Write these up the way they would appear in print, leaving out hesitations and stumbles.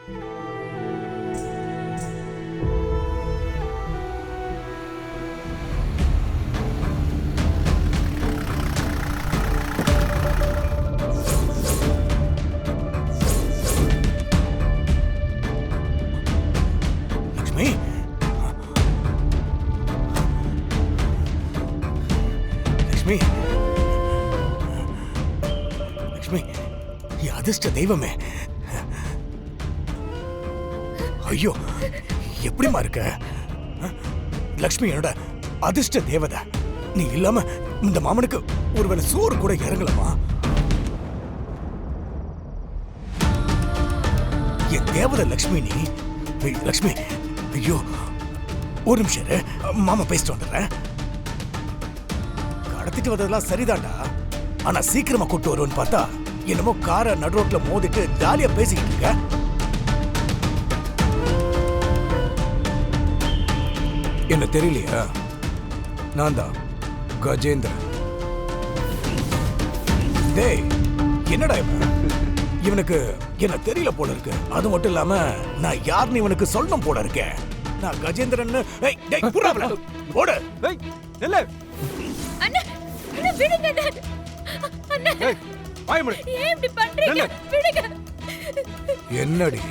லக்ஷ்மி, லக்ஷ்மி, அதிர்ஷ்ட தெய்வமே. ஐயோ, எப்படிமா இருக்க? லக்ஷ்மி என்னோட அதிர்ஷ்ட தேவதை. நீ இல்லாம இந்த மாமனுக்கு ஒருவேளை சோறு கூட இறங்கலமா? என் தேவதை லக்ஷ்மி நீ. லக்ஷ்மி, ஐயோ ஒரு நிமிஷம் இரு, மாமா பேசிட்டு வந்துடுறேன். கடத்திட்டு வந்ததெல்லாம் சரிதான்டா, ஆனா சீக்கிரமா கூட்டு வருவேன்னு பார்த்தா என்னமோ காரை நடுரோட்ல மோதிட்டு ஜாலியா பேசிக்கிட்டு இருக்க. என்ன தெரியலையா? நான் தான் கஜேந்திரன். டேய், என்னடா இவனுக்கு என்ன தெரியல போல இருக்கு. அது மட்டும் இல்லாம நான் யாருன்னு இவனுக்கு சொல்லணும் போல இருக்கேன். நான் கஜேந்திரன். ஓடு. என்னடி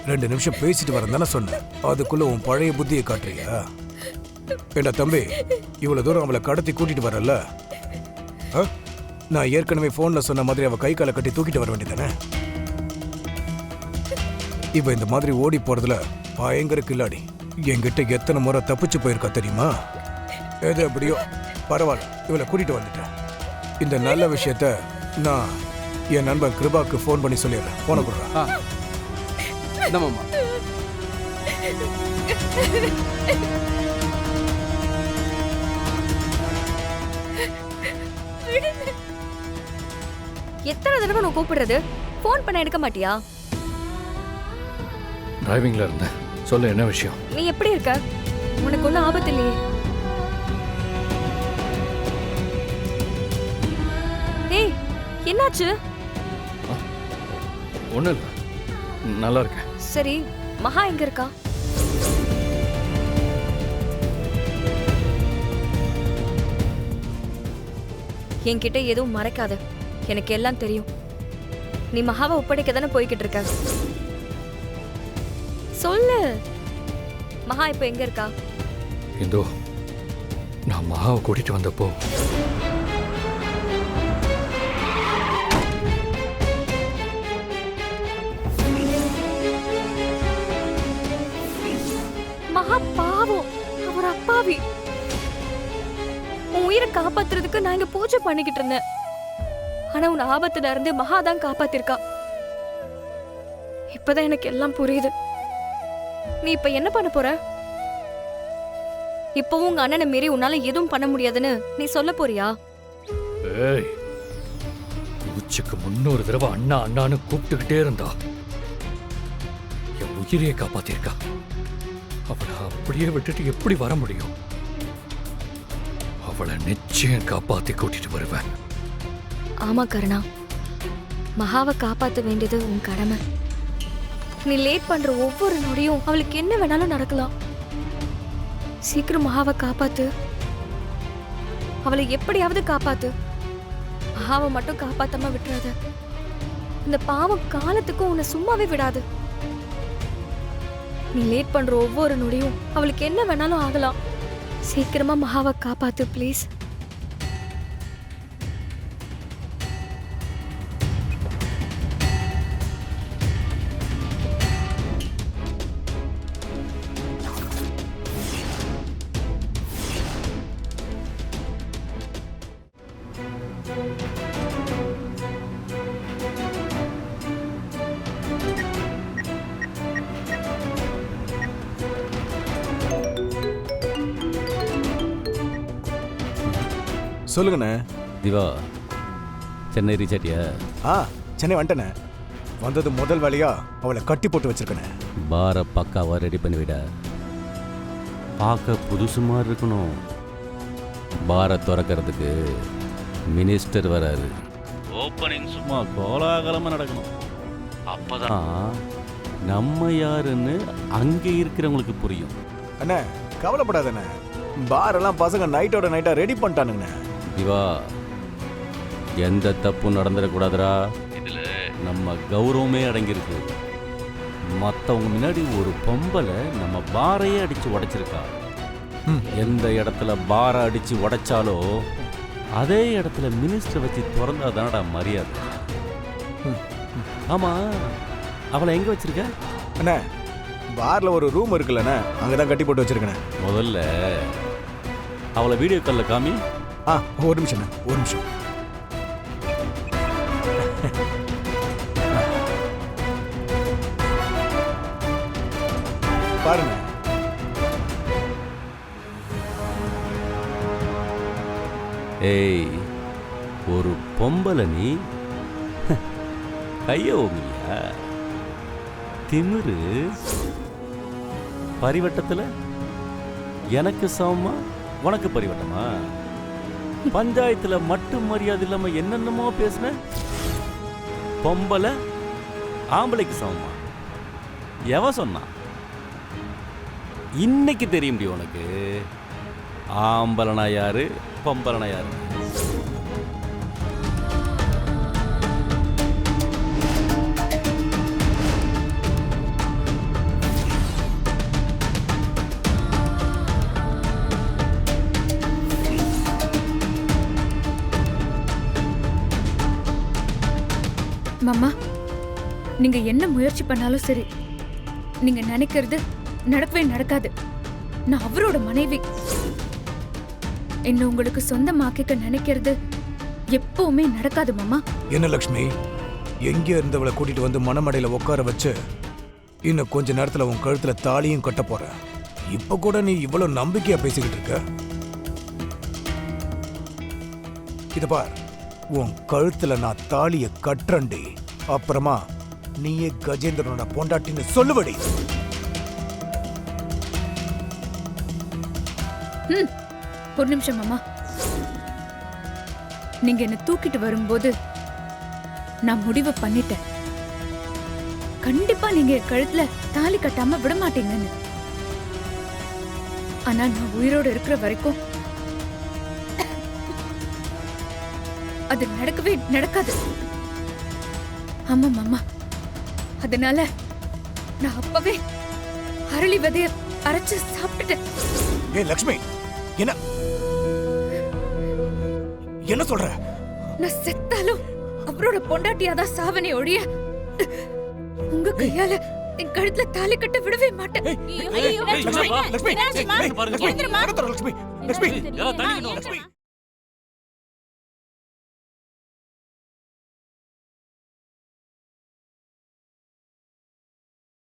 2 நிமிஷம் பேசிட்டு வரேன் சொன்ன, அதுக்குள்ள உன் பழைய புத்தியை காட்டுறியா? ஏண்டா தம்பி, இவ்வளவு தூரம் அவளை கடத்தி கூட்டிட்டு வரல, நான் ஏற்கனவே போன்ல சொன்ன மாதிரி அவ கை காலை கட்டி தூக்கிட்டு வர வேண்டியதானே? இவ இந்த மாதிரி ஓடி போறதுல பயங்கர கில்லாடி. என்கிட்ட எத்தனை முறை தப்பிச்சு போயிருக்கா தெரியுமா? எது எப்படியோ பரவாயில்ல, இவளை கூட்டிட்டு வந்துட்டேன். இந்த நல்ல விஷயத்த நான் என் நண்பன் கிருபாக்கு போன் பண்ணி சொல்லிடுறேன். போன கொடுறேன். எத்தனை தடவை நான் கூப்பிடுறது? போன் பண்ண எடுக்க மாட்டியா? டிரைவிங்ல இருந்தேன். சொல்ல, என்ன விஷயம்? நீ எப்படி இருக்க? உனக்கு ஒன்றும் ஆபத்து இல்லையே? ஏய், என்னாச்சு? ஒன்றும் இல்லை, நல்லா இருக்கேன். சரி, மகா எங்க இருக்கா? என்கிட்ட எதுவும் மறைக்காத, எனக்கு எல்லாம் தெரியும். நீ மகாவை ஒப்படைக்க தானே போய்கிட்டு இருக்க. சொல்லு, மகா இப்ப எங்க இருக்கா? இந்தோ, நான் மகாவை கூட்டிட்டு வந்தப்போ மகா பாவம், அவர் அப்பாவி. உன் உயிரை காப்பாத்துறதுக்கு நான் இங்க பூஜை பண்ணிக்கிட்டு இருந்தேன். ஆனா உன் ஆபத்துல இருந்து மகா தான் காப்பாத்திருக்கா. இப்பதான் எனக்கு எல்லாம் புரியுது. நீ இப்ப என்ன பண்ண போற? இப்பவும் உங்க அண்ணனை மீறி உன்னால எதுவும் பண்ண முடியாதுன்னு நீ சொல்ல போறியா? ஏய், உச்சிக்கு 300 தடவை அண்ணா அண்ணான்னு கூப்பிட்டுக்கிட்டே இருந்தா. என் உயிரையே காப்பாத்திருக்கா. அவளை அப்படியே விட்டுட்டு எப்படி வர முடியும்? அவளை நிச்சயம் காப்பாத்தி கூட்டிட்டு வருவேன். ஆமா கருணா, மகாவை காப்பாத்த வேண்டியது உன் கடமை. நீ லேட் பண்ற ஒவ்வொரு நொடியும் அவளுக்கு என்ன வேணாலும் நடக்கலாம். சீக்கிரம் மகாவை காப்பாத்து. அவளை எப்படியாவது காப்பாத்து. மகாவை மட்டும் காப்பாத்தாம விட்டுறாத. இந்த பாவம் காலத்துக்கும் உன்னை சும்மாவே விடாது. நீ லேட் பண்ற ஒவ்வொரு நொடியும் அவளுக்கு என்ன வேணாலும் ஆகலாம். சீக்கிரமா மகாவை காப்பாத்து ப்ளீஸ். சொல்லுங்கண்ணே. திவா, சென்னை ரீச் ஆட்டியா? சென்னை வந்துட்டேண்ணே. வந்தது முதல் வேலையா அவளை கட்டி போட்டு வச்சிருக்கேண்ணே. பாரை பக்காவா ரெடி பண்ணிவிட. பார்க்க புதுசு மாதிரி இருக்கணும். பாரை திறக்கிறதுக்கு மினிஸ்டர் வராரு. ஓப்பனிங் சும்மா கோலாகலமாக நடக்கணும். அப்போதான் நம்ம யாருன்னு அங்கே இருக்கிறவங்களுக்கு புரியும். அண்ணே கவலைப்படாதண்ணே, பார் எல்லாம் பசங்க நைட்டோட நைட்டா ரெடி பண்ணிட்டானுங்கண்ணே. திவா, எந்த தப்பும் நடந்துடக்கூடாதுடா. இதுல நம்ம கௌரவமே அடங்கியிருக்கு. மற்றவங்க முன்னாடி ஒரு பொம்பளை நம்ம பாரையே அடிச்சு உடைச்சிருக்கா. எந்த இடத்துல பாரை அடிச்சு உடைச்சாலோ அதே இடத்துல மினிஸ்டர் வச்சு திறந்தா தானடா மரியாதை. ஆமா, அவளை எங்க வச்சிருக்க? அண்ணே பார்ல ஒரு ரூம் இருக்குல்லண்ணே, அங்கதான் கட்டி போட்டு வச்சிருக்கேன். முதல்ல அவளை வீடியோ காலில் காமி. ஒரு நிமிஷம் ஒரு நிமிஷம். பாருங்க. ஏய், ஒரு பொம்பளை நீ கைய ஓங்கலையா? திமிரு பரிவட்டத்துல எனக்கு சமமா உனக்கு பரிவட்டமா? பஞ்சாயத்துல மட்டும் மரியாதை இல்லாம என்னென்னமோ பேசுன. பொம்பளை ஆம்பளைக்கு சமமா? எவன் சொன்னா? இன்னைக்கு தெரிய முடியும் உனக்கு ஆம்பளனா யாரு, பொம்பளனா யாரு. மாமா, நீங்க என்ன முயற்சி பண்ணாலும் சரி, நீங்க நினைக்கிறது நடக்கவே நடக்காது. நான் அவரோட மனைவி. என்ன உங்களுக்கு சொந்தமாக்கிக்க நினைக்கிறது எப்பவுமே நடக்காது மாமா. என்ன லக்ஷ்மி, எங்க இருந்தவளை கூட்டிட்டு வந்து மணமடையில உட்கார வச்சு இன்னும் கொஞ்ச நேரத்துல உன் கழுத்துல தாலியும் கட்ட போற. இப்ப கூட நீ இவ்வளவு நம்பிக்கையா பேசிக்கிட்டு இருக்க. இத பார், உன் கழுத்துல நான் தாலிய கட்டுறண்டி. அப்புறமா நீயே கஜேந்திரனோட பொண்டாட்டின்னு சொல்லுவடி. ஒரு நிமிஷம் மாமா. நீங்க என்ன தூக்கிட்டு வரும்போது நான் முடிவு பண்ணிட்டேன். கண்டிப்பா நீங்க என் கழுத்துல தாலி கட்டாம விட மாட்டீங்கன்னு. ஆனா நான் உயிரோட இருக்கிற வரைக்கும் அது நடக்கவே நடக்காது. ஆமா மாமா, அதனால நான் அப்பவே அரளி விதைய அரைச்சு சாப்பிட்டுட்டேன். ஏ லக்ஷ்மி, என்ன என்ன சொல்ற? நான் செத்தாலும் அவரோட பொண்டாட்டியாதான் சாவனே ஒழிய உங்க கையால என் கழுத்துல தாலி கட்ட விடவே மாட்டேன். லக்ஷ்மி, லக்ஷ்மி, லக்ஷ்மி, லக்ஷ்மி, லக்ஷ்மி, லக்ஷ்மி, லக்ஷ்மி, லக்ஷ்மி, லக்ஷ்மி,